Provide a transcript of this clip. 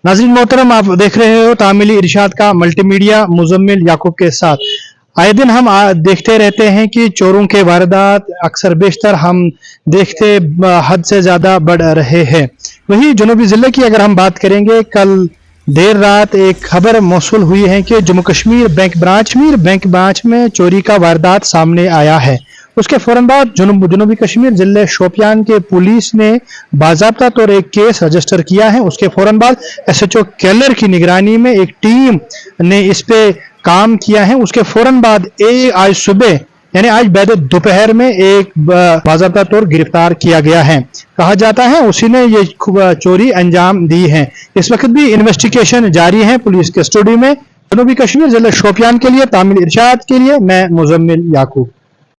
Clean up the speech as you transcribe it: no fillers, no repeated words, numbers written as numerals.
नाज़रीन मोहतरम, आप देख रहे हो तामीली इरशाद का मल्टीमीडिया मुजम्मिल याकूब के साथ। आए दिन हम देखते रहते हैं कि चोरों के वारदात अक्सर बेशतर हम देखते हद से ज़्यादा बढ़ रहे हैं। वहीं जनूबी ज़िले की अगर हम बात करेंगे, कल देर रात एक खबर मौसूल हुई है कि जम्मू कश्मीर बैंक ब्रांच में चोरी का वारदात सामने आया है। उसके फौरन बाद जनूबी कश्मीर जिले शोपियान के पुलिस ने बाज़ाब्ता तौर एक केस रजिस्टर किया है। उसके फौरन बाद SHO केलर की निगरानी में एक टीम ने इस पे काम किया है। उसके फौरन बाद आज सुबह यानी आज बाद दोपहर में एक बाज़ाब्ता तौर गिरफ्तार किया गया है। कहा जाता है उसी ने ये चोरी अंजाम दी है। इस वक्त भी इन्वेस्टिगेशन जारी है पुलिस कस्टडी में। जनूबी कश्मीर जिले शोपियान के लिए तामील इरशाद के लिए मैं मुजम्मिल याकूब।